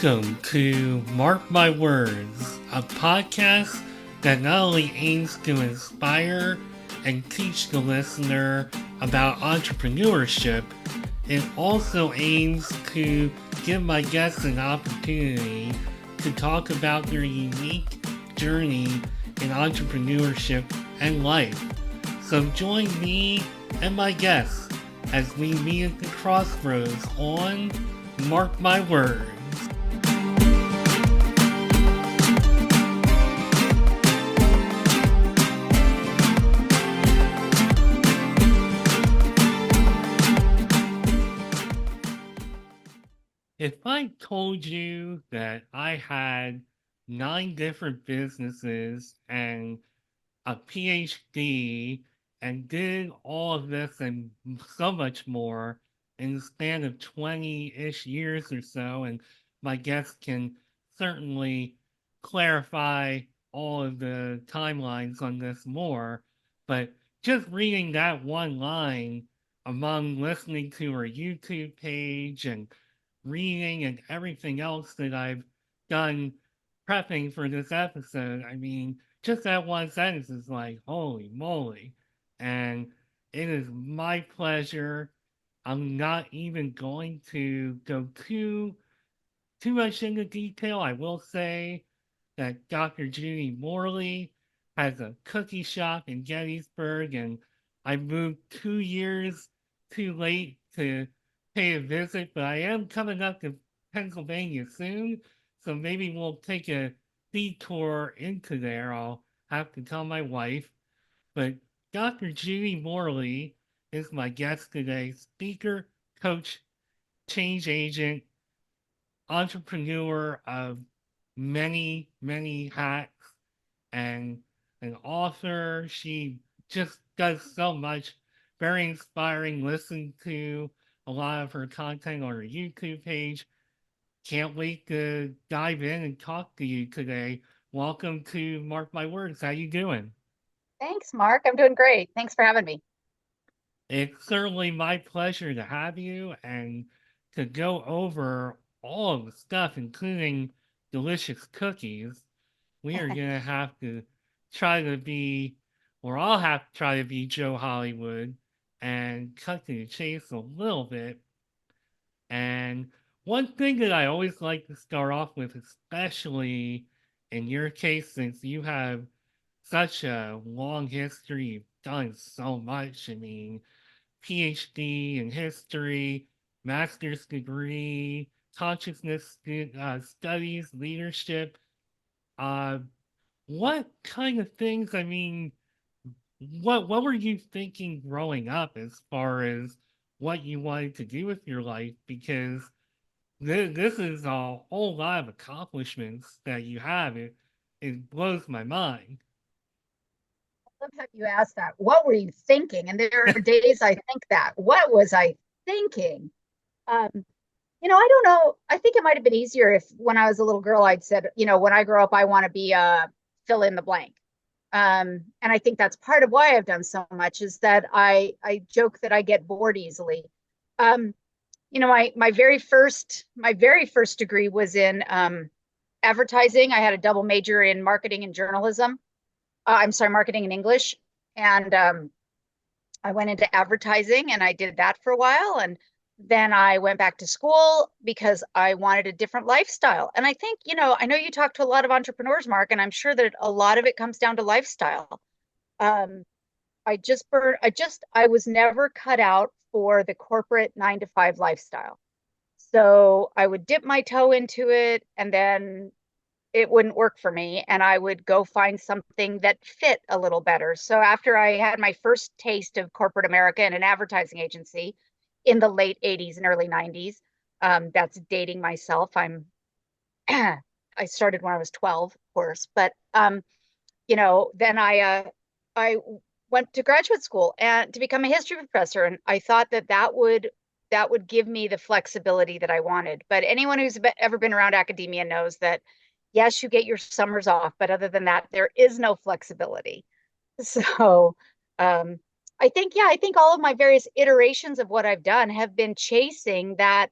Welcome to Mark My Words, a podcast that not only aims to inspire and teach the listener about entrepreneurship, it also aims to give my guests an opportunity to talk about their unique journey in entrepreneurship and life. So join me and my guests as we meet at the crossroads on Mark My Words. If I told you that I had 9 different businesses and a PhD and did all of this and so much more in the span of 20-ish years or so, and my guests can certainly clarify all of the timelines on this more, but just reading that one line among listening to her YouTube page and reading and everything else that I've done prepping for this episode, I mean, just that one sentence is like, holy moly. And it is my pleasure. I'm not even going to go too much into detail. I will say that Dr. Judy Morley has a cookie shop in Gettysburg, and I moved 2 years too late to pay a visit, but I am coming up to Pennsylvania soon, so maybe we'll take a detour into there. I'll have to tell my wife. But Dr. Judy Morley is my guest today, speaker, coach, change agent, entrepreneur of many, many hats, and an author. She just does so much. Very inspiring. Listen to a lot of her content on her YouTube page. Can't wait to dive in and talk to you today. Welcome to Mark My Words. How you doing? Thanks, Mark. I'm doing great. Thanks for having me. It's certainly my pleasure to have you and to go over all of the stuff, including delicious cookies. We are going to have to try to be, or I'll have to try to be Joe Hollywood and cut to the chase a little bit. And one thing that I always like to start off with, especially in your case, since you have such a long history, you've done so much. I mean, PhD in history, master's degree, consciousness studies, leadership. Uh, what kind of things? I mean, what were you thinking growing up as far as what you wanted to do with your life? Because this is a whole lot of accomplishments that you have. It blows my mind. I love how you asked that. What were you thinking? And there are days I think that. What was I thinking? Um, I don't know. I think it might have been easier if when I was a little girl, I'd said, when I grow up, I want to be a fill in the blank. And I think that's part of why I've done so much is that I joke that I get bored easily. Um, my very first degree was in advertising. I had a double major in marketing and journalism. I'm sorry, marketing and English. And I went into advertising and I did that for a while. And then I went back to school because I wanted a different lifestyle. And I think, I know you talk to a lot of entrepreneurs, Mark, and I'm sure that a lot of it comes down to lifestyle. Um, I was never cut out for the corporate 9 to 5 lifestyle. So I would dip my toe into it and then it wouldn't work for me and I would go find something that fit a little better. So after I had my first taste of corporate America in an advertising agency in the late 80s and early 90s, that's dating myself. I started when I was 12, of course, but then I went to graduate school and to become a history professor and I thought that would give me the flexibility that I wanted. But anyone who's ever been around academia knows that yes, you get your summers off, but other than that, there is no flexibility. So I think all of my various iterations of what I've done have been chasing that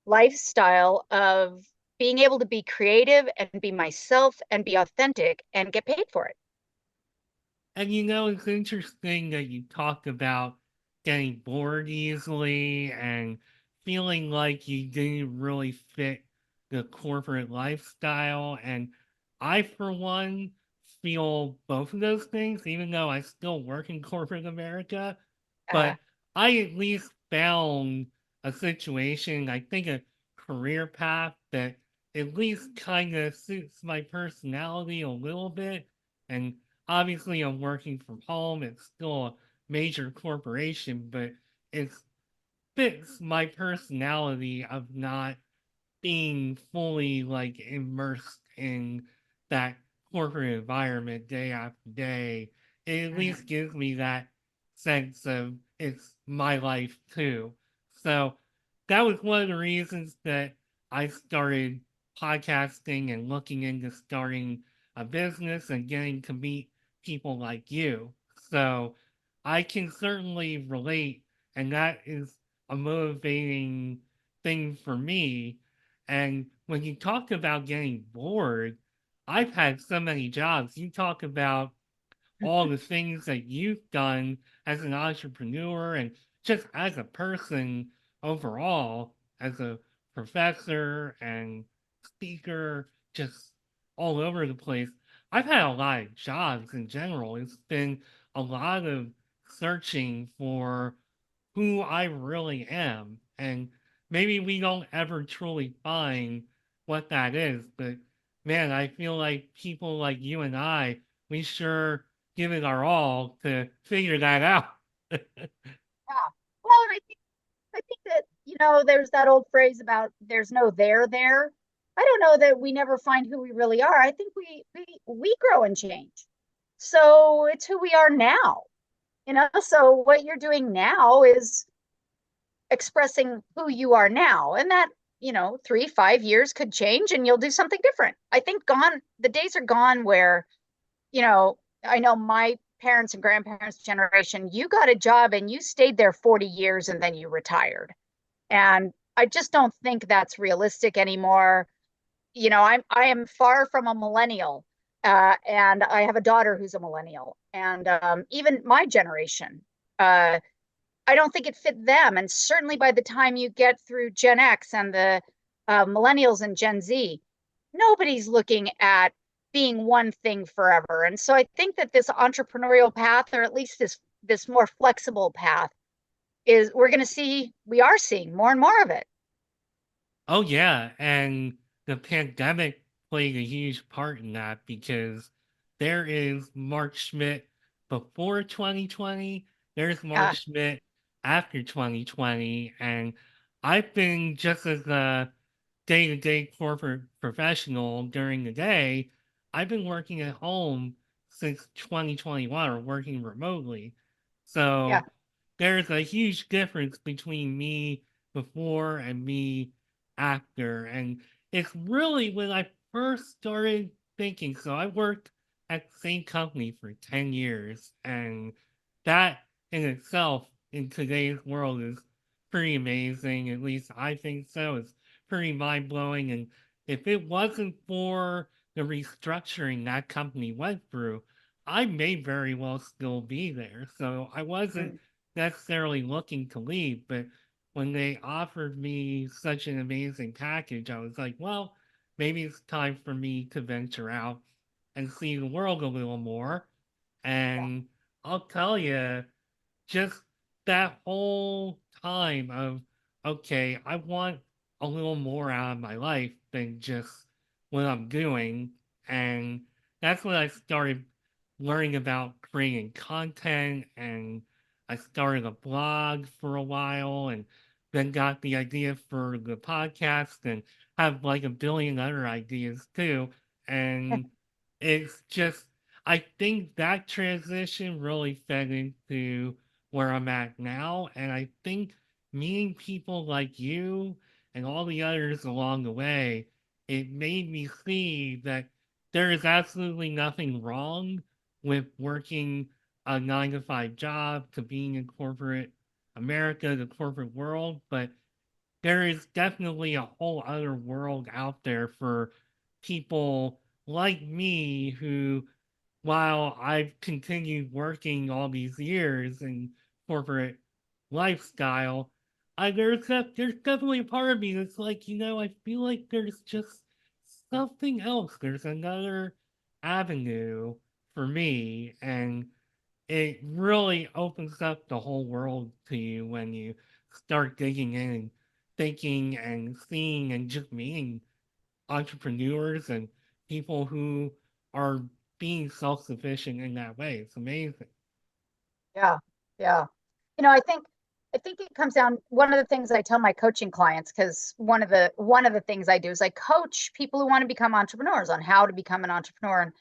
lifestyle of being able to be creative and be myself and be authentic and get paid for it. And it's interesting that you talked about getting bored easily and feeling like you didn't really fit the corporate lifestyle. And I, for one, feel both of those things, even though I still work in corporate America. Uh, But I at least found a situation, I think a career path that at least kind of suits my personality a little bit. And obviously, I'm working from home. It's still a major corporation, but it fits my personality of not being fully like immersed in that corporate environment day after day. It at least gives me that sense of it's my life too. So that was one of the reasons that I started podcasting and looking into starting a business and getting to meet people like you. So I can certainly relate, and that is a motivating thing for me. And when you talk about getting bored, I've had so many jobs. You talk about all the things that you've done as an entrepreneur and just as a person overall, as a professor and speaker, just all over the place. I've had a lot of jobs in general. It's been a lot of searching for who I really am. And maybe we don't ever truly find what that is. But man, I feel like people like you and we sure give it our all to figure that out. yeah. Well, and I think that, there's that old phrase about there's no there there. I don't know that we never find who we really are. I think we grow and change. So it's who we are now. So what you're doing now is expressing who you are now. And that, 3, 5 years could change and you'll do something different. I think the days are gone where, I know my parents and grandparents' generation, you got a job and you stayed there 40 years and then you retired. And I just don't think that's realistic anymore. I am far from a millennial, and I have a daughter who's a millennial, and even my generation, uh, I don't think it fit them. And certainly by the time you get through Gen X and the millennials and Gen Z, nobody's looking at being one thing forever. And so I think that this entrepreneurial path, or at least this more flexible path, is we are seeing more and more of it. Oh yeah, and the pandemic played a huge part in that because there is Mark Schmidt before 2020, there's Mark Yeah, Schmidt after 2020, and I've been just as a day-to-day corporate professional during the day, I've been working at home since 2021 or working remotely. yeah, So there's a huge difference between me before and me after. And it's really when I first started thinking. So I worked at the same company for 10 years. And that in itself, in today's world, is pretty amazing. At least I think so. It's pretty mind blowing. And if it wasn't for the restructuring that company went through, I may very well still be there. So I wasn't mm, necessarily looking to leave, but when they offered me such an amazing package, I was like, well, maybe it's time for me to venture out and see the world a little more. yeah, And I'll tell you, just that whole time of, okay, I want a little more out of my life than just what I'm doing. And that's when I started learning about creating content, and I started a blog for a while and then got the idea for the podcast and have like a billion other ideas too. And it's just, I think that transition really fed into where I'm at now. And I think meeting people like you and all the others along the way, it made me see that there is absolutely nothing wrong with working a 9 to 5 job, to being in corporate America, the corporate world, but there is definitely a whole other world out there for people like me who, while I've continued working all these years in corporate lifestyle, there's definitely a part of me that's like, I feel like there's just something else. There's another avenue for me, and it really opens up the whole world to you when you start digging in and thinking and seeing and just meeting entrepreneurs and people who are being self-sufficient in that way. It's amazing. Yeah, yeah. I think it comes down, one of the things I tell my coaching clients, because one of the things I do is I coach people who want to become entrepreneurs on how to become an entrepreneur. And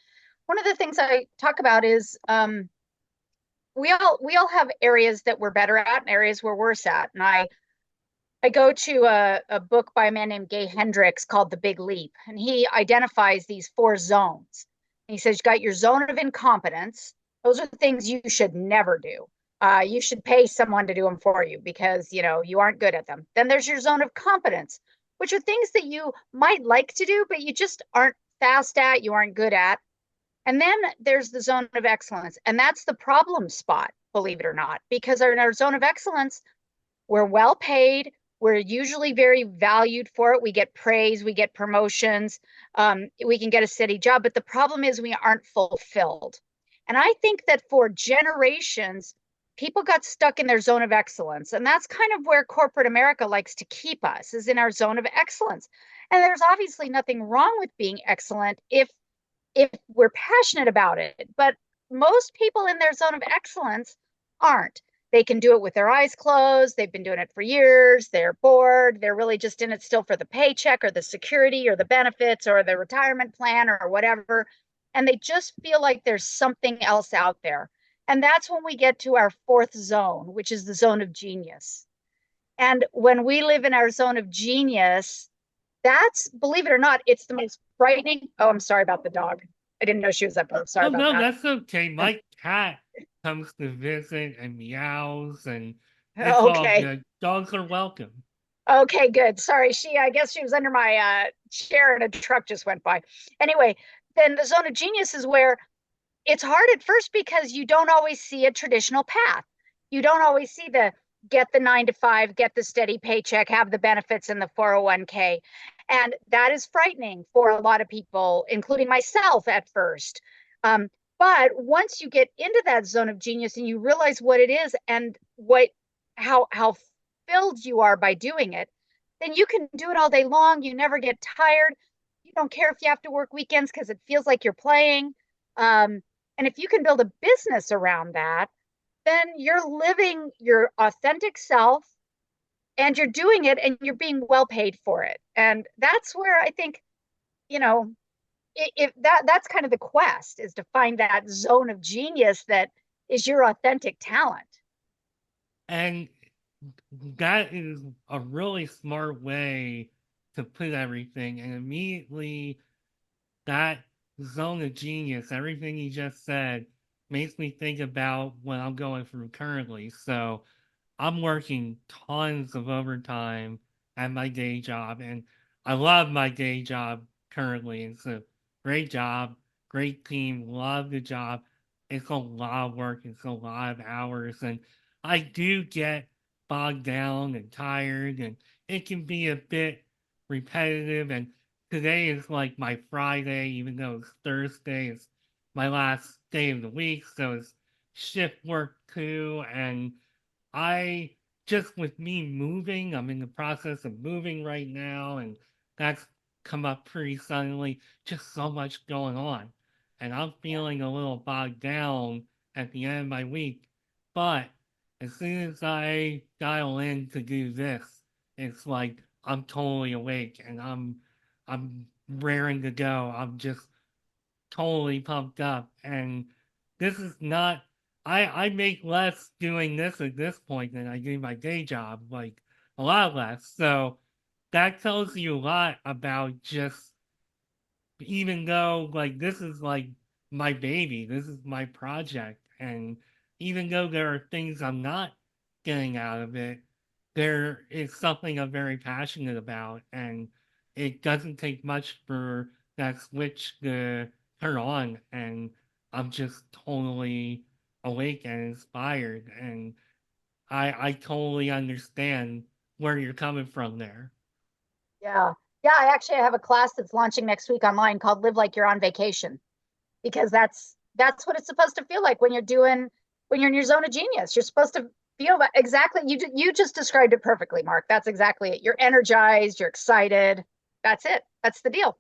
one of the things I talk about is we all have areas that we're better at and areas we're worse at. And I go to a book by a man named Gay Hendricks called The Big Leap, and he identifies these four zones. And he says you got your zone of incompetence. Those are the things you should never do. You should pay someone to do them for you because you aren't good at them. Then there's your zone of competence, which are things that you might like to do, but you just aren't fast at, you aren't good at. And then there's the zone of excellence, and that's the problem spot, believe it or not, because in our zone of excellence, we're well paid. We're usually very valued for it. We get praise, we get promotions, we can get a steady job. But the problem is we aren't fulfilled. And I think that for generations, people got stuck in their zone of excellence. And that's kind of where corporate America likes to keep us, is in our zone of excellence. And there's obviously nothing wrong with being excellent if we're passionate about it. But most people in their zone of excellence aren't. They can do it with their eyes closed. They've been doing it for years. They're bored. They're really just in it still for the paycheck or the security or the benefits or the retirement plan or whatever. And they just feel like there's something else out there. And that's when we get to our fourth zone, which is the zone of genius. And when we live in our zone of genius, that's, believe it or not, it's the most frightening. Oh, I'm sorry about the dog. I didn't know she was up here. Sorry Oh about no, that. that's okay. My cat comes to visit and meows, and it's all Okay. good. Dogs are welcome. Okay, good. Sorry. I guess she was under my chair and a truck just went by. Anyway, then the zone of genius is where it's hard at first because you don't always see a traditional path. You don't always see the get the 9 to 5, get the steady paycheck, have the benefits in the 401k. And that is frightening for a lot of people, including myself at first. Um, but once you get into that zone of genius and you realize what it is and how filled you are by doing it, then you can do it all day long. You never get tired. You don't care if you have to work weekends because it feels like you're playing. And if you can build a business around that, then you're living your authentic self and you're doing it and you're being well paid for it. And that's where I think, you know, if that's kind of the quest, is to find that zone of genius that is your authentic talent. And that is a really smart way to put everything. And immediately, that zone of genius, everything you just said, makes me think about what I'm going through currently. So, I'm working tons of overtime at my day job, and I love my day job currently. It's a great job, great team, love the job. It's a lot of work, it's a lot of hours, and I do get bogged down and tired, and it can be a bit repetitive. And today is like my Friday, even though it's Thursday, it's my last day of the week, so it's shift work too, and I just with me moving, I'm in the process of moving right now, and that's come up pretty suddenly. Just so much going on. And I'm Yeah. feeling a little bogged down at the end of my week. But as soon as I dial in to do this, it's like I'm totally awake and I'm raring to go. I'm just totally pumped up. And this is not, I make less doing this at this point than I do my day job, like a lot less. So that tells you a lot about just, even though like this is like my baby, this is my project. And even though there are things I'm not getting out of it, there is something I'm very passionate about, and it doesn't take much for that switch to turn on, and I'm just totally awake and inspired, and I totally understand where you're coming from there. Yeah. Yeah, I actually have a class that's launching next week online called Live Like You're on Vacation, because that's what it's supposed to feel like when you're in your zone of genius. You're supposed to feel that exactly. You just described it perfectly, Mark. That's exactly it. You're energized, you're excited. That's it. That's the deal.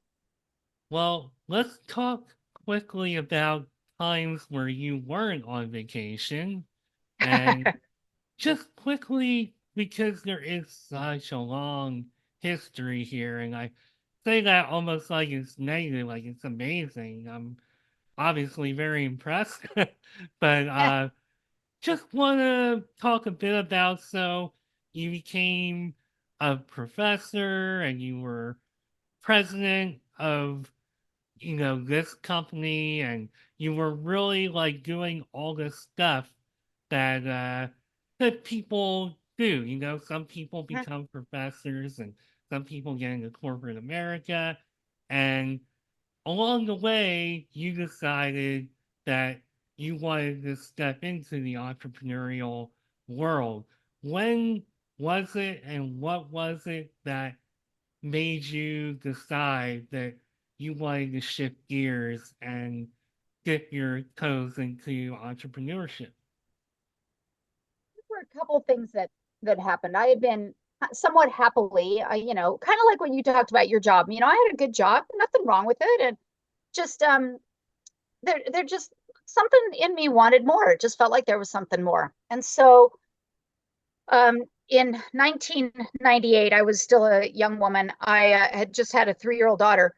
Well, let's talk quickly about times where you weren't on vacation, and just quickly, because there is such a long history here, and I say that almost like it's negative, like it's amazing. I'm obviously very impressed, but just want to talk a bit about, so you became a professor and you were president of, this company, and you were really like doing all this stuff that that people do. Some people become professors and some people get into corporate America, and along the way you decided that you wanted to step into the entrepreneurial world. When was it, and what was it that made you decide that you wanted to shift gears and dip your toes into entrepreneurship? There were a couple things that happened. I had been somewhat happily, kind of like when you talked about your job. I had a good job, nothing wrong with it, and just there just something in me wanted more. It just felt like there was something more. And so in 1998, I was still a young woman. I had just had a 3-year-old daughter.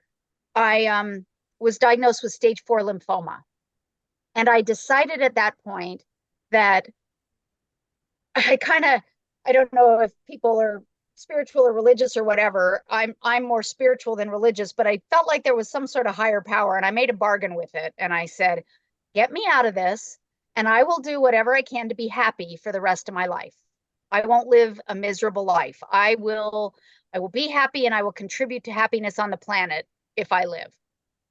I was diagnosed with stage 4 lymphoma. And I decided at that point that I kind of, I don't know if people are spiritual or religious or whatever. I'm more spiritual than religious, but I felt like there was some sort of higher power, and I made a bargain with it. And I said, "Get me out of this, and I will do whatever I can to be happy for the rest of my life. I won't live a miserable life. I will be happy, and I will contribute to happiness on the planet if I live."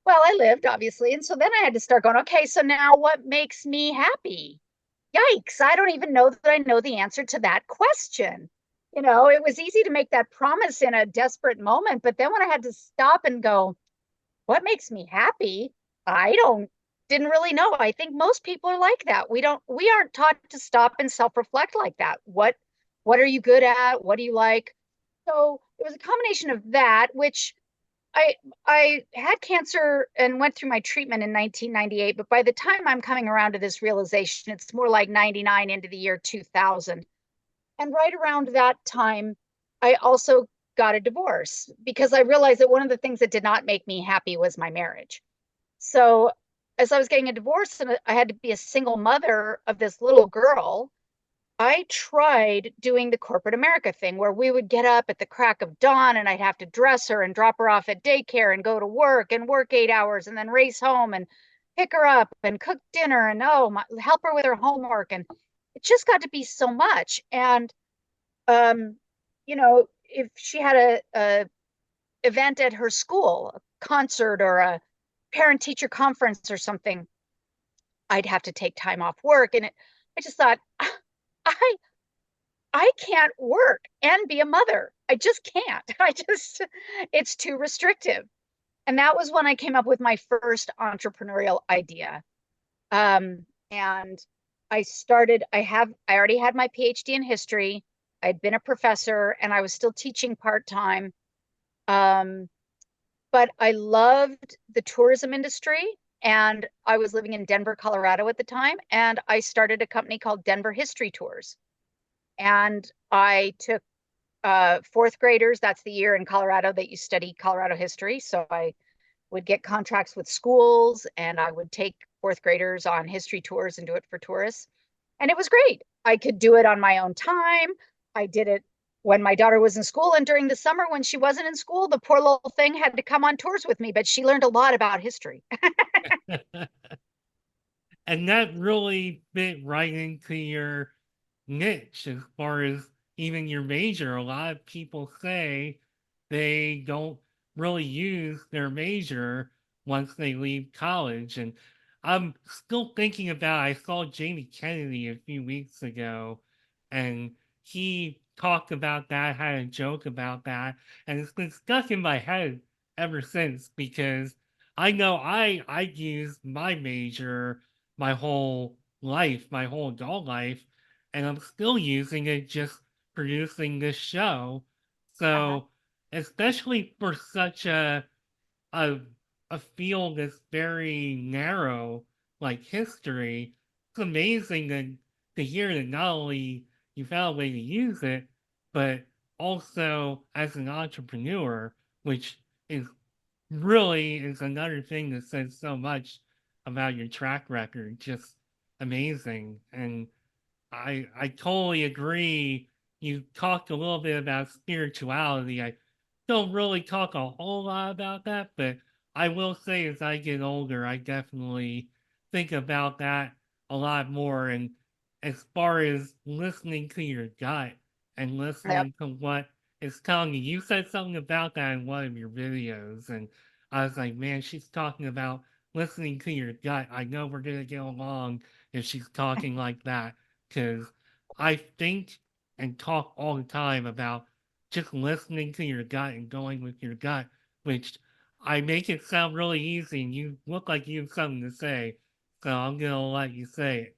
Well, I lived, obviously. And so then I had to start going, okay, so now what makes me happy? Yikes, I don't even know that I know the answer to that question. It was easy to make that promise in a desperate moment, but then when I had to stop and go, what makes me happy? I don't didn't really know. I think most people are like that. We aren't taught to stop and self-reflect like that. What are you good at? What do you like? So it was a combination of that, which I I had cancer and went through my treatment in 1998, but by the time I'm coming around to this realization, it's more like 99 into the year 2000. And right around that time, I also got a divorce because I realized that one of the things that did not make me happy was my marriage. So, as I was getting a divorce and I had to be a single mother of this little girl, I tried doing the corporate America thing where we would get up at the crack of dawn and I'd have to dress her and drop her off at daycare and go to work and work 8 hours and then race home and pick her up and cook dinner and help her with her homework. And it just got to be so much. And, if she had a event at her school, a concert or a parent teacher conference or something, I'd have to take time off work. And I just thought, I I can't work and be a mother. I just can't. It's too restrictive. And that was when I came up with my first entrepreneurial idea. And I already had my PhD in history. I'd been a professor and I was still teaching part-time. Um, but I loved the tourism industry. And I was living in Denver, Colorado at the time. And I started a company called Denver History Tours. And I took fourth graders. That's the year in Colorado that you study Colorado history. So I would get contracts with schools and I would take fourth graders on history tours and do it for tourists. And it was great. I could do it on my own time. I did it when my daughter was in school, and during the summer when she wasn't in school, the poor little thing had to come on tours with me, but she learned a lot about history. And that really fit right into your niche as far as even your major. A lot of people say they don't really use their major once they leave college. And I'm still thinking about, I saw Jamie Kennedy a few weeks ago, and he talked about that, had a joke about that, and it's been stuck in my head ever since because I know I used my major my whole life, my whole adult life, and I'm still using it just producing this show. Uh-huh. So, especially for such a a field that's very narrow, like history, it's amazing to hear that not only you found a way to use it, but also as an entrepreneur, which is really is another thing that says so much about your track record. Just amazing. And I totally agree. You talked a little bit about spirituality. I don't really talk a whole lot about that, but I will say as I get older, I definitely think about that a lot more. And as far as listening to your gut and Yep. listening to what it's telling you, you said something about that in one of your videos, and I was like, man, she's talking about listening to your gut. I know we're gonna get along if she's talking like that because I think and talk all the time about just listening to your gut and going with your gut, which I make it sound really easy, and you look like you have something to say, so I'm gonna let you say it.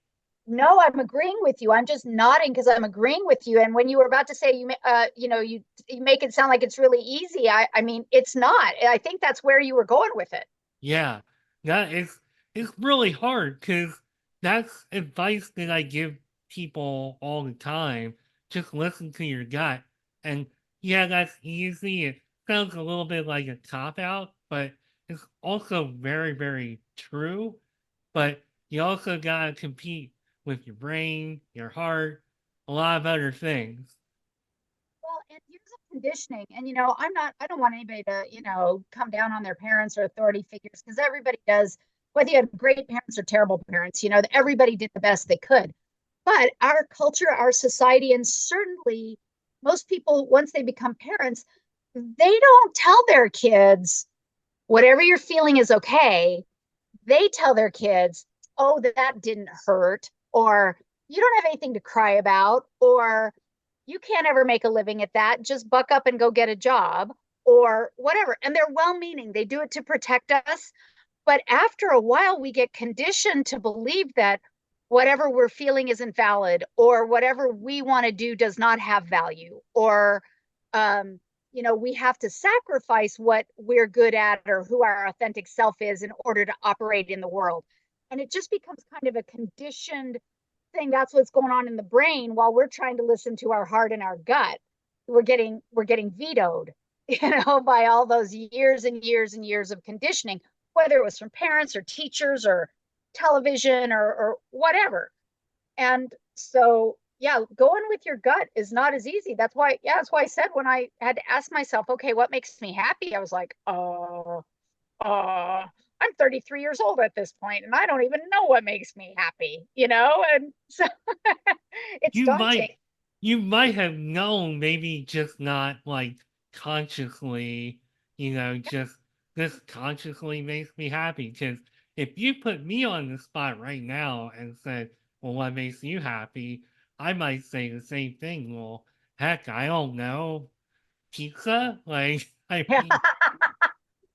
No, I'm agreeing with you. I'm just nodding because I'm agreeing with you. And when you were about to say you make it sound like it's really easy. I mean, it's not. I think that's where you were going with it. Yeah, that is it's really hard because that's advice that I give people all the time. Just listen to your gut. And yeah, that's easy. It sounds a little bit like a cop out, but it's also very, very true. But you also gotta compete with your brain, your heart, a lot of other things. Well, and years of conditioning. And, I don't want anybody to, come down on their parents or authority figures because everybody does, whether you have great parents or terrible parents, everybody did the best they could. But our culture, our society, and certainly most people, once they become parents, they don't tell their kids, whatever you're feeling is okay. They tell their kids, oh, that didn't hurt, or you don't have anything to cry about, or you can't ever make a living at that. Just buck up and go get a job, or whatever. And they're well meaning, they do it to protect us. But after a while, we get conditioned to believe that whatever we're feeling isn't valid, or whatever we want to do does not have value, or we have to sacrifice what we're good at or who our authentic self is in order to operate in the world. And it just becomes kind of a conditioned thing. That's what's going on in the brain while we're trying to listen to our heart and our gut. We're getting vetoed, by all those years and years and years of conditioning, whether it was from parents or teachers or television or whatever. And so, yeah, going with your gut is not as easy. That's why I said when I had to ask myself, okay, what makes me happy? I was like, I'm 33 years old at this point and I don't even know what makes me happy. And so it's You daunting. might you might have known, maybe just not like consciously, just this consciously makes me happy. Because if you put me on the spot right now and said, well, what makes you happy? I might say the same thing. Well, heck, I don't know. Pizza? Like, I Yeah. mean,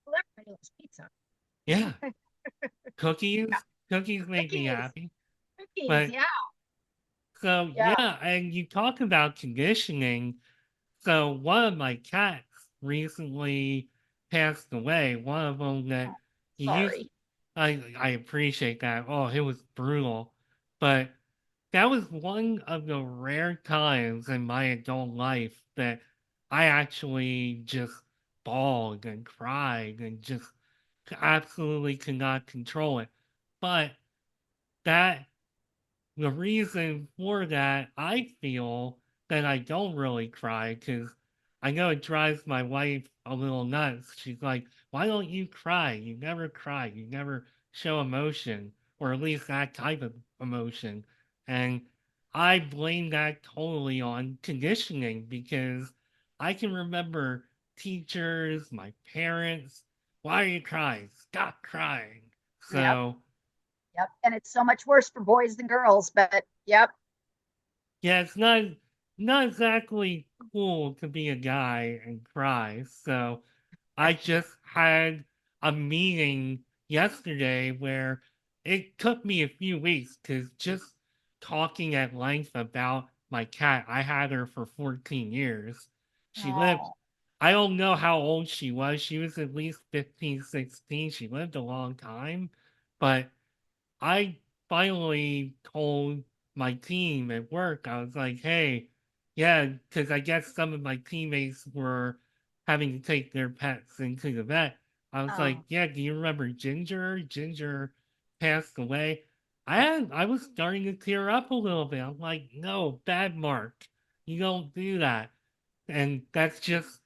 Everybody loves pizza. yeah, Yeah. cookies. Cookies make me Cookies. happy. Cookies. But Yeah. so Yeah. yeah, and you talk about conditioning. So one of my cats recently passed away. One of them that he used. Sorry. I appreciate that. Oh, it was brutal, but that was one of the rare times in my adult life that I actually just bawled and cried and just absolutely could not control it. But that the reason for that, I feel that I don't really cry because I know it drives my wife a little nuts. She's like, why don't you cry? You never cry. You never show emotion, or at least that type of emotion. And I blame that totally on conditioning because I can remember teachers, my parents, why are you crying? Stop crying. Yep, So, yep. And it's so much worse for boys than girls, but yep. yeah, it's not exactly cool to be a guy and cry. So, I just had a meeting yesterday where it took me a few weeks to just talking at length about my cat. I had her for 14 years. She lived, Oh, I don't know how old she was. She was at least 15, 16. She lived a long time, but I finally told my team at work, I was like, hey, yeah, because I guess some of my teammates were having to take their pets into the vet. I was like, oh, yeah, do you remember Ginger? Ginger passed away. I was starting to tear up a little bit. I'm like, no, bad Mark. You don't do that. And that's just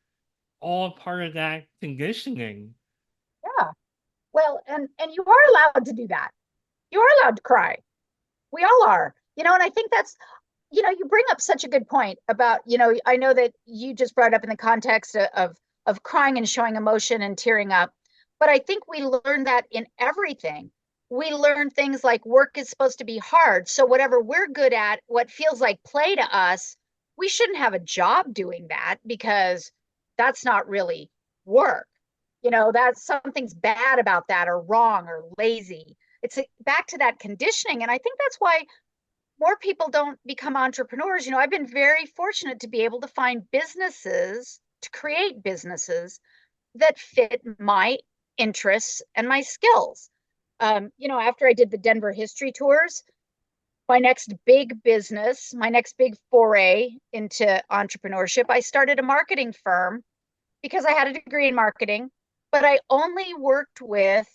all part of that conditioning. yeah. Well, and you are allowed to do that. You are allowed to cry. We all are. And I think that's, you bring up such a good point about, I know that you just brought up in the context of crying and showing emotion and tearing up, but I think we learn that in everything. We learn things like work is supposed to be hard. So whatever we're good at, what feels like play to us, we shouldn't have a job doing that because that's not really work. That's something's bad about that or wrong or lazy. It's back to that conditioning. And I think that's why more people don't become entrepreneurs. I've been very fortunate to be able to find businesses, to create businesses that fit my interests and my skills. After I did the Denver history tours, my next big business, my next big foray into entrepreneurship, I started a marketing firm because I had a degree in marketing, but I only worked with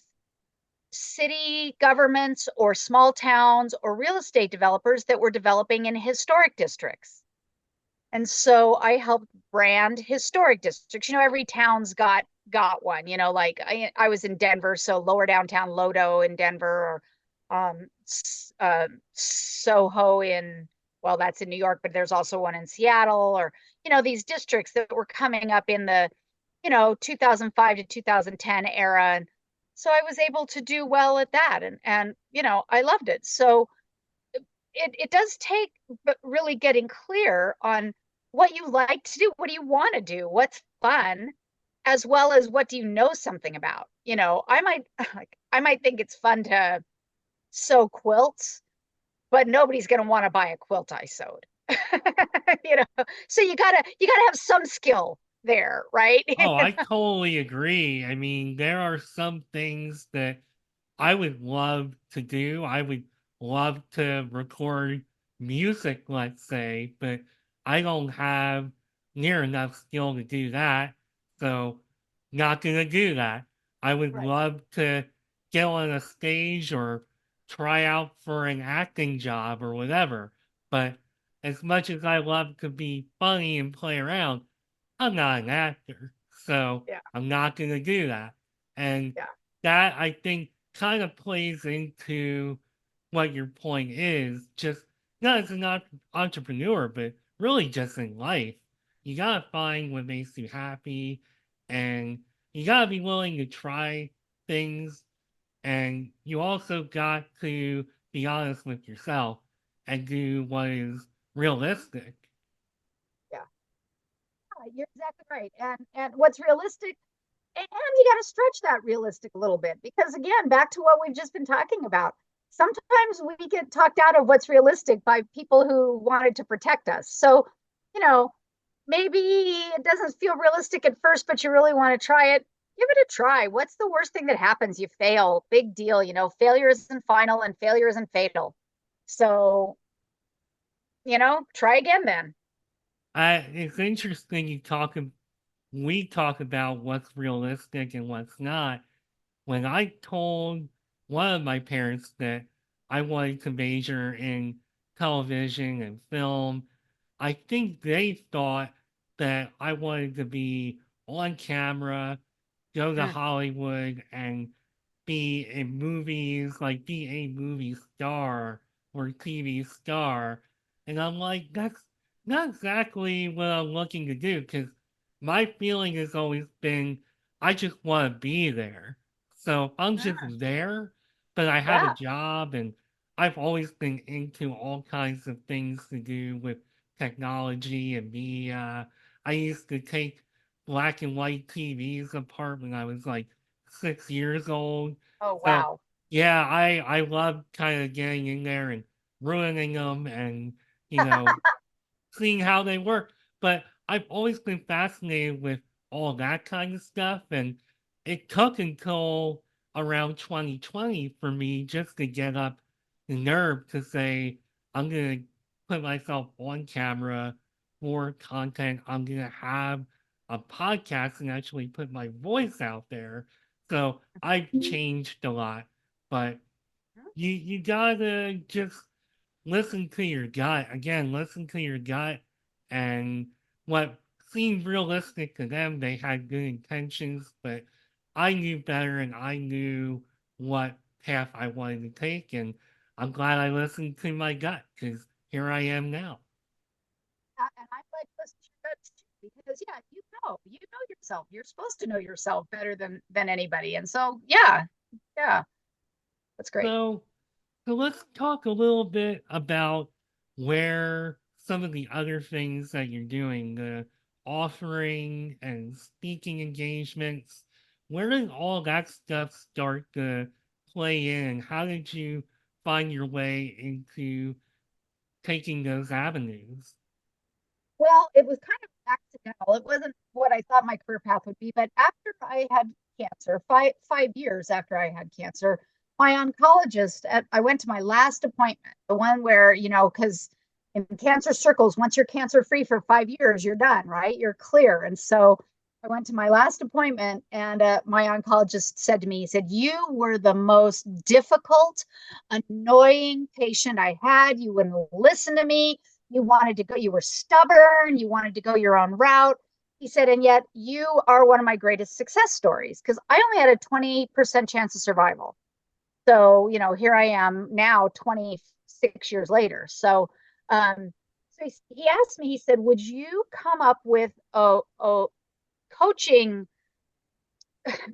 city governments or small towns or real estate developers that were developing in historic districts. And so I helped brand historic districts. Every town's got one. Like I was in Denver, so lower downtown Lodo in Denver, or Soho in, well, that's in New York, but there's also one in Seattle, or these districts that were coming up in the 2005 to 2010 era. And so I was able to do well at that, and I loved it. So it does take, but really getting clear on what you like to do, what do you want to do, what's fun, as well as what do you know something about. I might think it's fun to sew quilts, but nobody's going to want to buy a quilt I sewed. So you gotta have some skill there, right? Oh, I totally agree. I mean, there are some things that I would love to do. I would love to record music, let's say, but I don't have near enough skill to do that. So, not going to do that. I would Right. love to get on a stage or try out for an acting job or whatever. But as much as I love to be funny and play around, I'm not an actor. So, Yeah. I'm not going to do that. And Yeah. that I think kind of plays into what your point is, just not as an entrepreneur, but really just in life. You gotta find what makes you happy, and you gotta be willing to try things, and you also got to be honest with yourself and do what is realistic. Yeah. You're exactly right. And what's realistic, and you got to stretch that realistic a little bit, because again, back to what we've just been talking about. Sometimes we get talked out of what's realistic by people who wanted to protect us. So, you know, maybe it doesn't feel realistic at first, but you really want to try it. Give it a try. What's the worst thing that happens? You fail. Big deal. Failure isn't final and failure isn't fatal. So, try again then. It's interesting we talk about what's realistic and what's not. When I told one of my parents that I wanted to major in television and film, I think they thought that I wanted to be on camera, go to Mm, Hollywood, and be in movies, like be a movie star or TV star. And I'm like, that's not exactly what I'm looking to do because my feeling has always been I just want to be there. So I'm just Ah, there, but I have a yeah. job and I've always been into all kinds of things to do with technology and media. I used to take black and white TVs apart when I was like 6 years old. Oh, So wow. yeah, I love kind of getting in there and ruining them and you know seeing how they work. But I've always been fascinated with all that kind of stuff. And it took until around 2020 for me just to get up the nerve to say, I'm going to put myself on camera for content. I'm going to have a podcast and actually put my voice out there. So I've changed a lot. But you gotta just listen to your gut. Again, listen to your gut. And what seemed realistic to them, they had good intentions, but I knew better and I knew what path I wanted to take. And I'm glad I listened to my gut because here I am now. And I'm like, listen to your gut too, because yeah, you know yourself. You're supposed to know yourself better than anybody. And so, yeah, yeah, that's great. So, so let's talk a little bit about where some of the other things that you're doing, the offering and speaking engagements, where did all that stuff start to play in? How did you find your way into taking those avenues? Well, it was kind of accidental. It wasn't what I thought my career path would be. But after I had cancer, five years after I had cancer, my oncologist, I went to my last appointment, the one where, because in cancer circles, once you're cancer free for 5 years, you're done, right? You're clear. And so I went to my last appointment, and my oncologist said to me, he said, "You were the most difficult, annoying patient I had. You wouldn't listen to me. You wanted to go, you were stubborn, you wanted to go your own route." He said, "And yet you are one of my greatest success stories because I only had a 20% chance of survival." So, here I am now, 26 years later. So he asked me, he said, "Would you come up with a coaching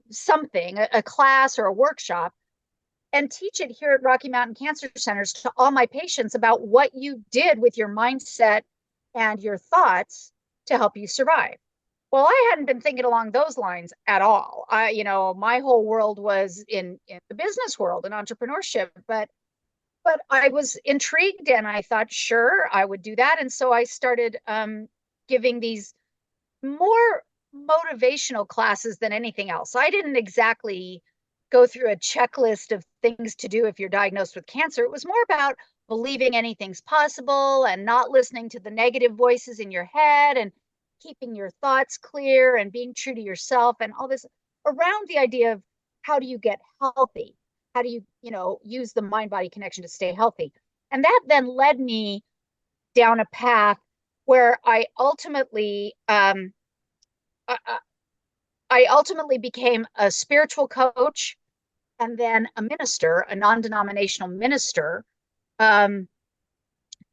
something, a class or a workshop, and teach it here at Rocky Mountain Cancer Centers to all my patients about what you did with your mindset and your thoughts to help you survive?" Well, I hadn't been thinking along those lines at all. My whole world was in the business world and entrepreneurship, but I was intrigued and I thought, sure, I would do that. And so I started giving these more motivational classes than anything else. I didn't exactly go through a checklist of things to do if you're diagnosed with cancer. It was more about believing anything's possible and not listening to the negative voices in your head and keeping your thoughts clear and being true to yourself and all this around the idea of how do you get healthy? How do you, use the mind body connection to stay healthy? And that then led me down a path where I, I ultimately became a spiritual coach and then a minister, a non-denominational minister. Um,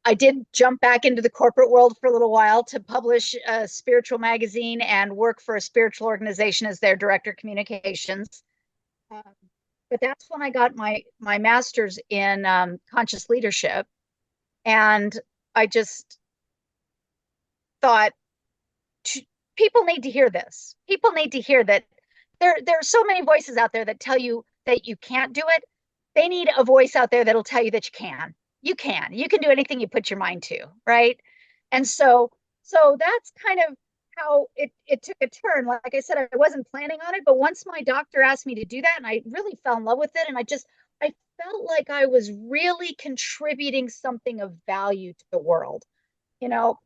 I did jump back into the corporate world for a little while to publish a spiritual magazine and work for a spiritual organization as their director of communications. Um, but that's when I got my master's in conscious leadership, and I just thought, people need to hear this. People need to hear that there are so many voices out there that tell you that you can't do it. They need a voice out there that'll tell you that you can. You can. You can do anything you put your mind to, right? And so that's kind of how it took a turn. Like I said, I wasn't planning on it, but once my doctor asked me to do that, and I really fell in love with it, and I felt like I was really contributing something of value to the world. You know,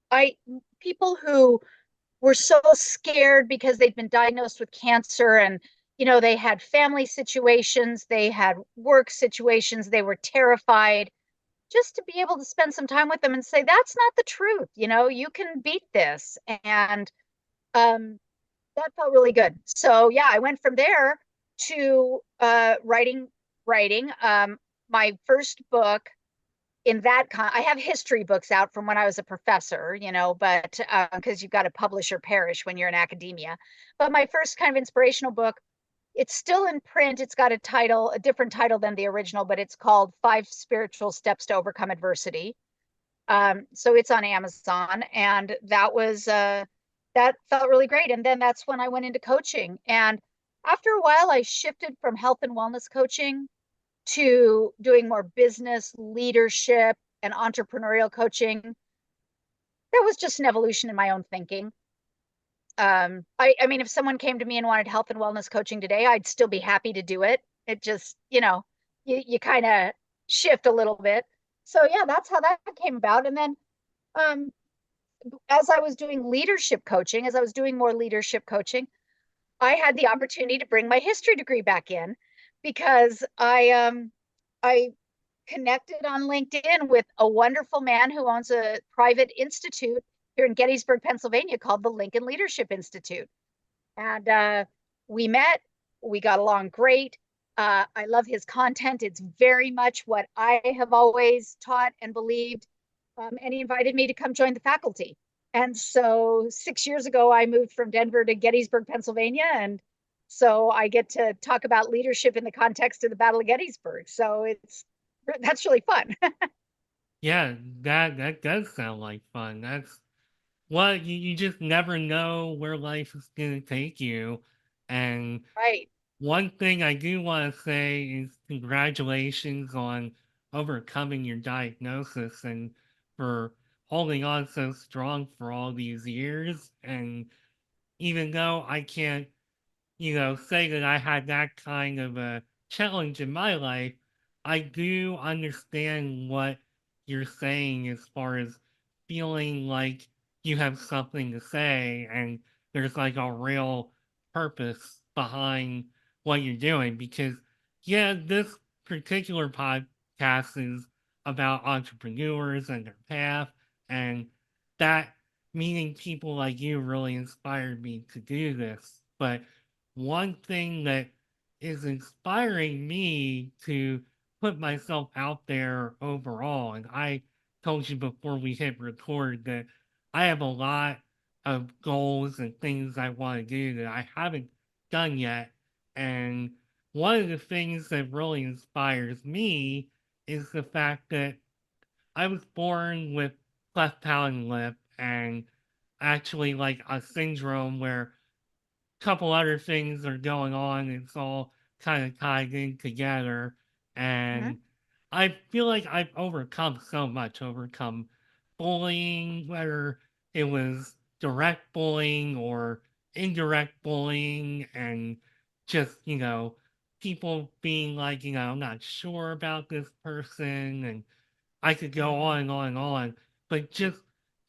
I people who were so scared because they'd been diagnosed with cancer, and they had family situations, they had work situations, they were terrified, just to be able to spend some time with them and say, that's not the truth, you can beat this. And um, that felt really good. So yeah, I went from there to writing. My first book in that I have history books out from when I was a professor, but because you've got to publish or perish when you're in academia. But my first kind of inspirational book, it's still in print. It's got a different title than the original, but it's called Five Spiritual Steps to Overcome Adversity. So it's on Amazon, and that felt really great. And then that's when I went into coaching. And after a while, I shifted from health and wellness coaching to doing more business leadership and entrepreneurial coaching. That was just an evolution in my own thinking. I mean, if someone came to me and wanted health and wellness coaching today, I'd still be happy to do it. It just, you kind of shift a little bit. So yeah, that's how that came about. And then um, as I was doing leadership coaching, as I was doing more leadership coaching, I had the opportunity to bring my history degree back in because I connected on LinkedIn with a wonderful man who owns a private institute here in Gettysburg, Pennsylvania called the Lincoln Leadership Institute. And we met, we got along great. I love his content. It's very much what I have always taught and believed. And he invited me to come join the faculty. And so 6 years ago, I moved from Denver to Gettysburg, Pennsylvania. And so I get to talk about leadership in the context of the Battle of Gettysburg. So that's really fun. Yeah, that does sound like fun. That's what you just never know where life is gonna take you. And Right. one thing I do want to say is congratulations on overcoming your diagnosis and for holding on so strong for all these years. And even though I can't, say that I had that kind of a challenge in my life, I do understand what you're saying as far as feeling like you have something to say and there's like a real purpose behind what you're doing. Because, yeah, this particular podcast is about entrepreneurs and their path, and that meeting people like you really inspired me to do this. But one thing that is inspiring me to put myself out there overall, and I told you before we hit record that I have a lot of goals and things I want to do that I haven't done yet. And one of the things that really inspires me is the fact that I was born with cleft palate and lip, and actually like a syndrome where couple other things are going on. It's all kind of tied in together. Mhm. And I feel like I've overcome so much, overcome bullying, whether it was direct bullying or indirect bullying, and just, people being like, I'm not sure about this person. And I could go on and on and on, but just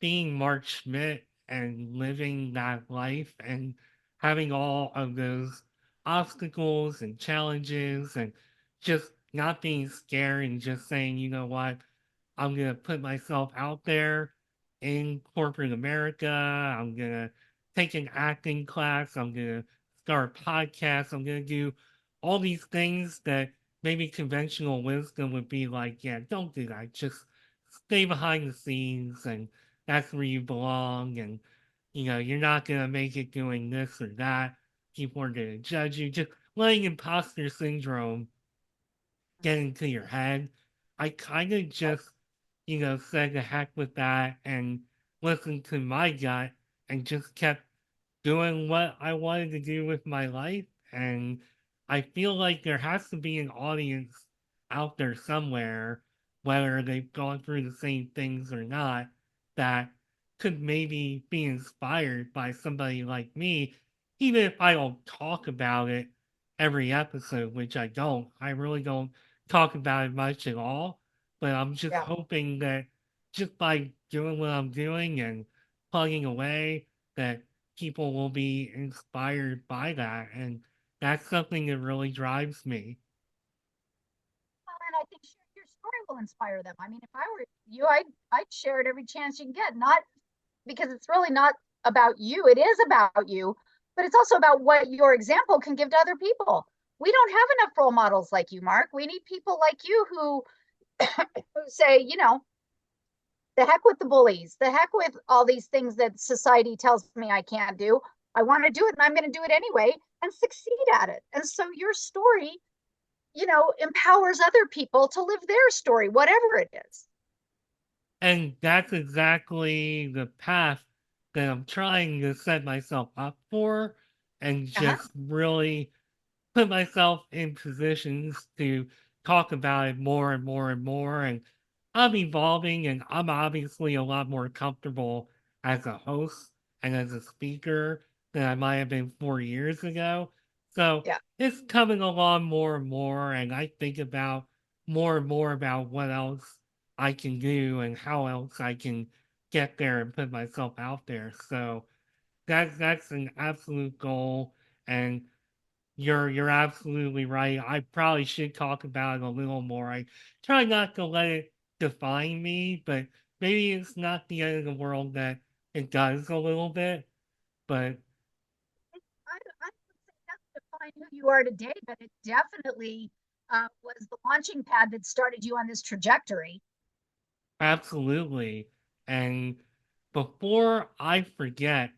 being Mark Schmidt and living that life and having all of those obstacles and challenges and just not being scared and just saying, you know what, I'm going to put myself out there in corporate America. I'm going to take an acting class. I'm going to start a podcast. I'm going to do all these things that maybe conventional wisdom would be like, yeah, don't do that. Just stay behind the scenes, and that's where you belong. And, you're not going to make it doing this or that. People are going to judge you. Just letting imposter syndrome get into your head. I kind of just, said the heck with that and listened to my gut and just kept doing what I wanted to do with my life. And I feel like there has to be an audience out there somewhere, whether they've gone through the same things or not, that could maybe be inspired by somebody like me, even if I don't talk about it every episode, which I don't. I really don't talk about it much at all. But I'm just Yeah. hoping that just by doing what I'm doing and plugging away, that people will be inspired by that. And that's something that really drives me. Well, and I think your story will inspire them. I mean, if I were you, I'd share it every chance you can get. Not because it's really not about you. It is about you, but it's also about what your example can give to other people. We don't have enough role models like you, Mark. We need people like you who say, the heck with the bullies, the heck with all these things that society tells me I can't do. I want to do it and I'm going to do it anyway and succeed at it. And so your story, empowers other people to live their story, whatever it is. And that's exactly the path that I'm trying to set myself up for and Uh-huh. just really put myself in positions to talk about it more and more and more. And I'm evolving, and I'm obviously a lot more comfortable as a host and as a speaker than I might have been 4 years ago. So Yeah. it's coming along more and more, and I think about more and more about what else I can do and how else I can get there and put myself out there. So that's an absolute goal, and you're absolutely right. I probably should talk about it a little more. I try not to let it define me, but maybe it's not the end of the world that it does a little bit. But I would say that's define who you are today, but it definitely was the launching pad that started you on this trajectory. absolutely. And before I forget,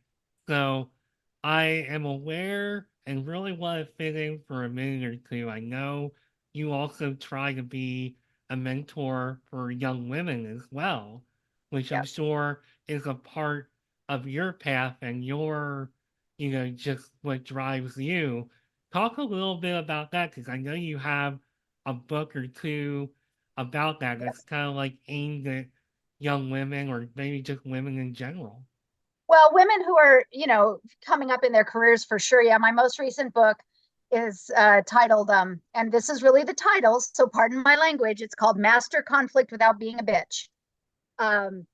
so I am aware and really want to fit in for a minute or two. I know you also try to be a mentor for young women as well, which I'm Yes. sure is a part of your path and your, just what drives you. Talk a little bit about that because I know you have a book or two about that that's Yes. kind of like aimed at young women or maybe just women in general. Well, women who are, coming up in their careers for sure. Yeah, my most recent book is titled, and this is really the title, so pardon my language. It's called Master Conflict Without Being a Bitch. Um,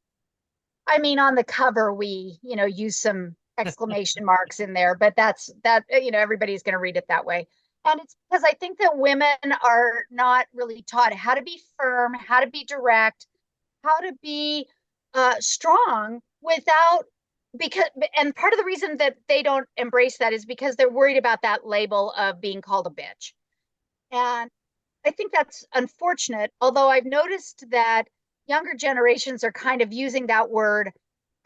I mean, on the cover, we, use some exclamation marks in there, but that's that, everybody's going to read it that way. And it's because I think that women are not really taught how to be firm, how to be direct, how to be strong without because and part of the reason that they don't embrace that is because they're worried about that label of being called a bitch. And I think that's unfortunate, although I've noticed that younger generations are kind of using that word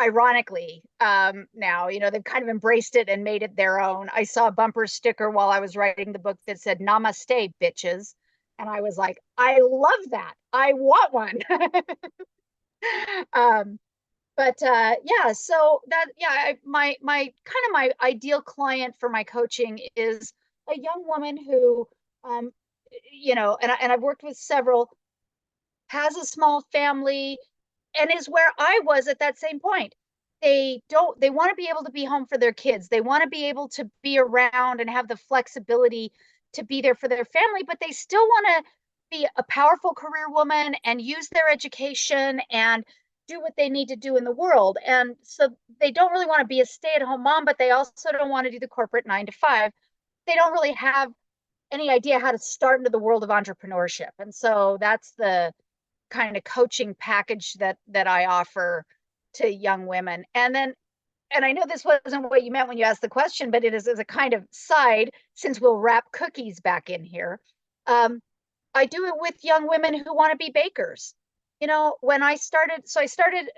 ironically now. They've kind of embraced it and made it their own. I saw a bumper sticker while I was writing the book that said "Namaste, bitches," and I was like, I love that. I want one. um, but yeah, so that yeah, my kind of my ideal client for my coaching is a young woman who, um, and I've worked with several, has a small family, and is where I was at that same point. They want to be able to be home for their kids. They want to be able to be around and have the flexibility to be there for their family, but they still want to be a powerful career woman and use their education and do what they need to do in the world. And so they don't really want to be a stay-at-home mom, but they also don't want to do the corporate 9 to 5. They don't really have any idea how to start into the world of entrepreneurship. And so that's the kind of coaching package that I offer to young women. And I know this wasn't what you meant when you asked the question, but it is as a kind of side, since we'll wrap cookies back in here. Um, I do it with young women who want to be bakers. When I started, so I started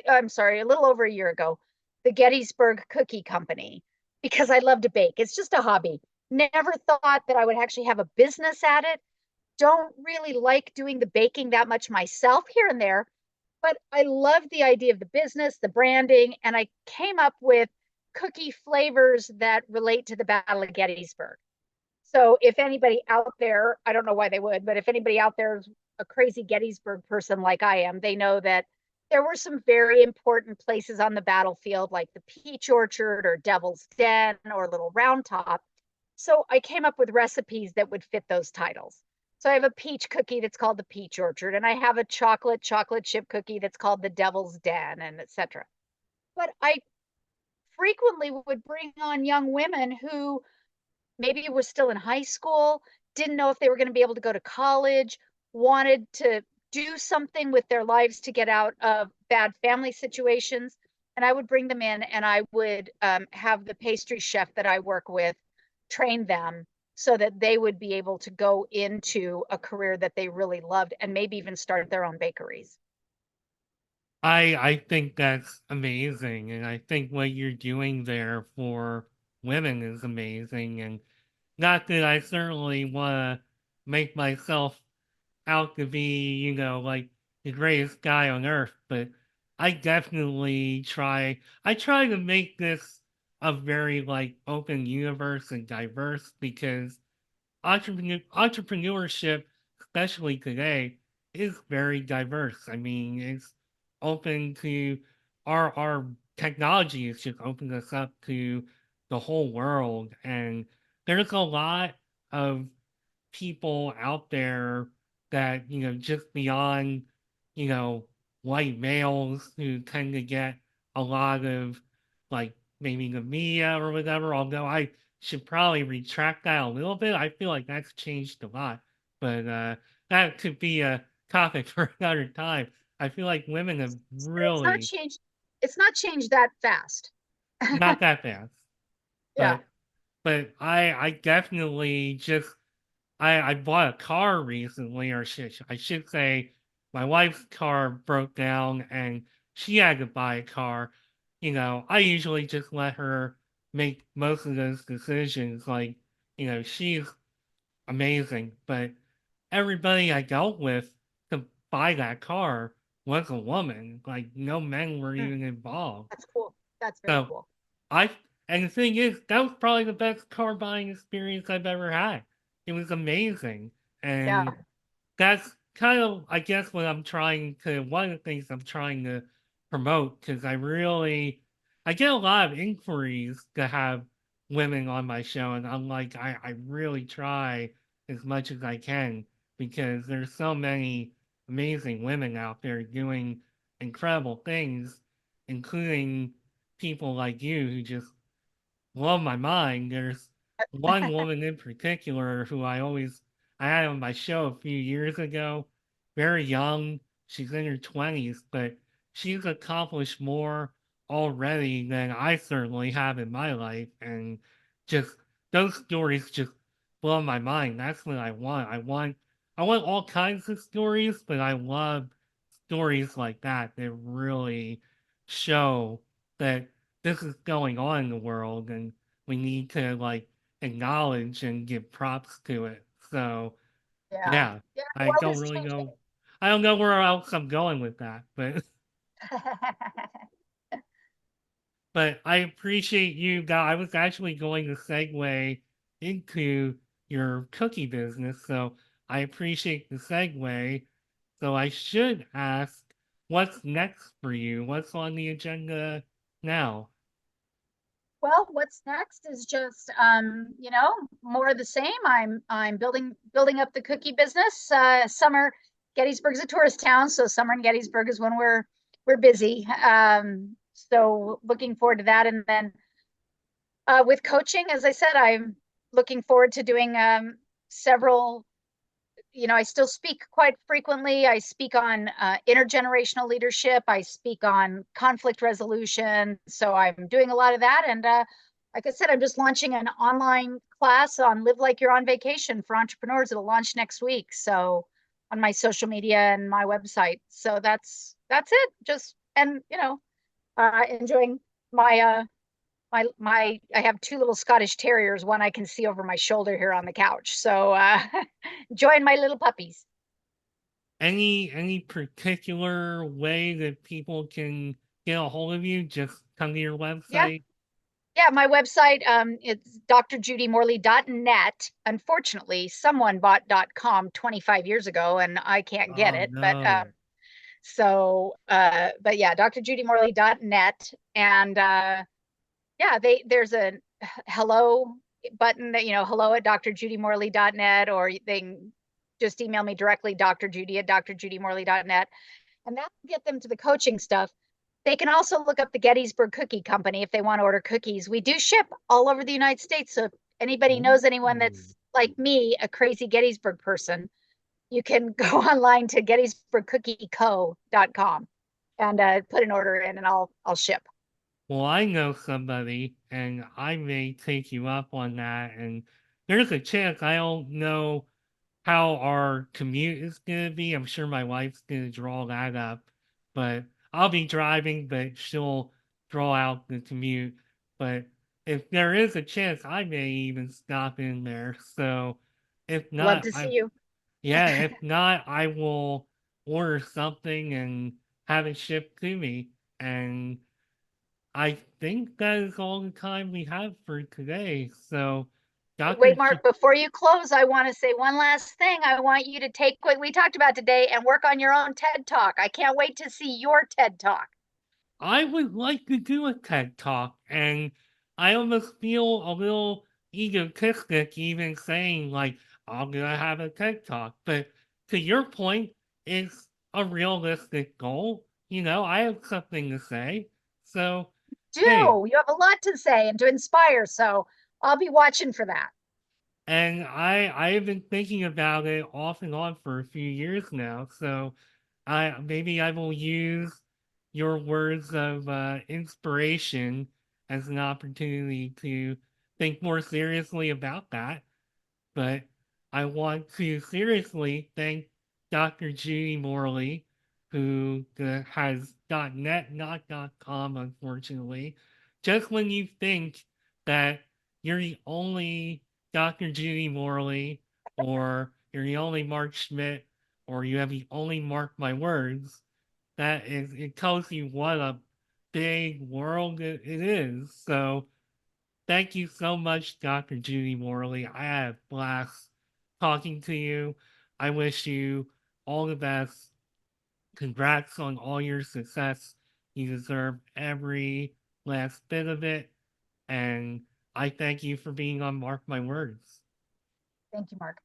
I'm sorry, a little over a year ago, the Gettysburg Cookie Company, because I love to bake. It's just a hobby. Never thought that I would actually have a business at it. Don't really like doing the baking that much myself, here and there, but I love the idea of the business, the branding, and I came up with cookie flavors that relate to the Battle of Gettysburg. So if anybody out there, I don't know why they would, but if anybody out there is a crazy Gettysburg person like I am, they know that there were some very important places on the battlefield, like the Peach Orchard or Devil's Den or Little Round Top. So I came up with recipes that would fit those titles. So I have a peach cookie that's called the Peach Orchard, and I have a chocolate chip cookie that's called the Devil's Den, and etc. But I frequently would bring on young women who maybe were still in high school, didn't know if they were going to be able to go to college, wanted to do something with their lives to get out of bad family situations. And I would bring them in and I would have the pastry chef that I work with train them so that they would be able to go into a career that they really loved and maybe even start their own bakeries. I think that's amazing, and I think what you're doing there for women is amazing. And not that I certainly want to make myself out to be, like the greatest guy on earth, but I definitely try. I try to make this a very like open universe and diverse because entrepreneurship, especially today, is very diverse. I mean, it's open to our technology has just opened us up to the whole world, and there's a lot of people out there that just beyond you know white males who tend to get a lot of like maybe the media or whatever, although I should probably retract that a little bit. I feel like that's changed a lot, but that could be a topic for another time. I feel like women have It's not really changed. It's not changed that fast. not that fast, Yeah. but I definitely just I bought a car recently, or I should say, my wife's car broke down and she had to buy a car. I usually just let her make most of those decisions. Like, she's amazing, but everybody I dealt with to buy that car was a woman. Like, no men were Mm, even involved. that's cool. That's very So cool. I and the thing is, that was probably the best car buying experience I've ever had. It was amazing. Yeah. And that's kind of, I guess, one of the things I'm trying to promote, because I get a lot of inquiries to have women on my show, and I'm like, I really try as much as I can because there's so many amazing women out there doing incredible things, including people like you who just blow my mind. There's one woman in particular who I had on my show a few years ago, very young. She's in her 20s, but she's accomplished more already than I certainly have in my life. And just those stories just blow my mind. That's what I want. I want all kinds of stories, but I love stories like that really show that this is going on in the world and we need to like acknowledge and give props to it. So Yeah. yeah, Yeah. The I world don't is really changing. know. I don't know where else I'm going with that, but I appreciate you guys. I was actually going to segue into your cookie business, so I appreciate the segue. So I should ask, what's next for you? What's on the agenda now? Well, what's next is just more of the same. I'm building up the cookie business. Summer Gettysburg's a tourist town, so summer in Gettysburg is when we're busy. So looking forward to that. And then with coaching, as I said, I'm looking forward to doing several. I still speak quite frequently. I speak on intergenerational leadership. I speak on conflict resolution. So I'm doing a lot of that. And like I said, I'm just launching an online class on live like you're on vacation for entrepreneurs. It'll launch next week. So on my social media and my website. So that's it. Just and enjoying my I have two little Scottish terriers. One I can see over my shoulder here on the couch. So enjoying my little puppies. Any particular way that people can get a hold of you? Just come to your Yeah. website. Yeah, my website, it's drjudymorley.net. Unfortunately, someone bought .com 25 years ago and I can't get Oh it. no. But yeah, drjudymorley.net. And yeah, there's a hello button that, hello at drjudymorley.net, or they can just email me directly, drjudy at drjudymorley.net. And that'll get them to the coaching stuff. They can also look up the Gettysburg Cookie Company if they want to order cookies. We do ship all over the United States. So if anybody knows anyone Ooh. that's like me, a crazy Gettysburg person, you can go online to gettysburgcookieco.com and put an order in and I'll ship. Well, I know somebody, and I may take you up on that. And there's a chance. I don't know how our commute is going to be. I'm sure my wife's going to draw that up, but I'll be driving, but she'll draw out the commute. But if there is a chance, I may even stop in there. So if Love not, to see you. if not, I will order something and have it shipped to me. And I think that is all the time we have for today. So, Dr. Wait, Mark, before you close, I want to say one last thing. I want you to take what we talked about today and work on your own TED Talk. I can't wait to see your TED Talk. I would like to do a TED Talk, and I almost feel a little egotistic even saying, like, I'm going to have a TED Talk. But to your point, it's a realistic goal. You know, I have something to say. So, Do hey, you have a lot to say and to inspire, so I'll be watching for that. and I have been thinking about it off and on for a few years now. So I will use your words of inspiration as an opportunity to think more seriously about that. But I want to seriously thank Dr. Judy Morley, who has .net, not .com, unfortunately. Just when you think that you're the only Dr. Judy Morley, or you're the only Mark Schmidt, or you have the only Mark My Words, it tells you what a big world it is. So thank you so much, Dr. Judy Morley. I had a blast talking to you. I wish you all the best. Congrats on all your success. You deserve every last bit of it. And I thank you for being on Mark My Words. Thank you, Mark.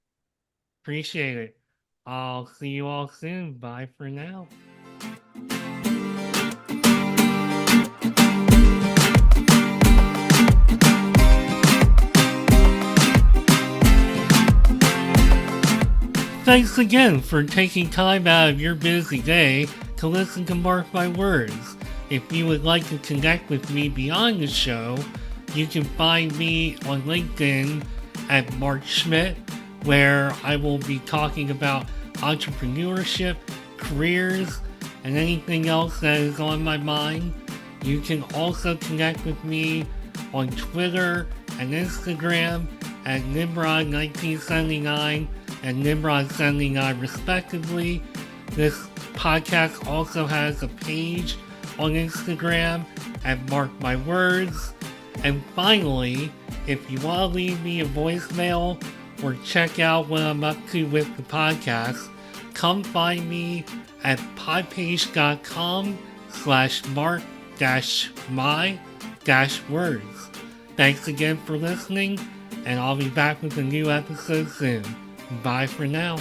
Appreciate it. I'll see you all soon. Bye for now. Thanks again for taking time out of your busy day to listen to Mark My Words. If you would like to connect with me beyond the show, you can find me on LinkedIn at Mark Schmidt, where I will be talking about entrepreneurship, careers, and anything else that is on my mind. You can also connect with me on Twitter and Instagram at Nimrod1979 and Nimrod79 respectively. This podcast also has a page on Instagram at Mark My Words. And finally, if you want to leave me a voicemail or check out what I'm up to with the podcast, come find me at podpage.com/mark-my-words. Thanks again for listening, and I'll be back with a new episode soon. Bye for now.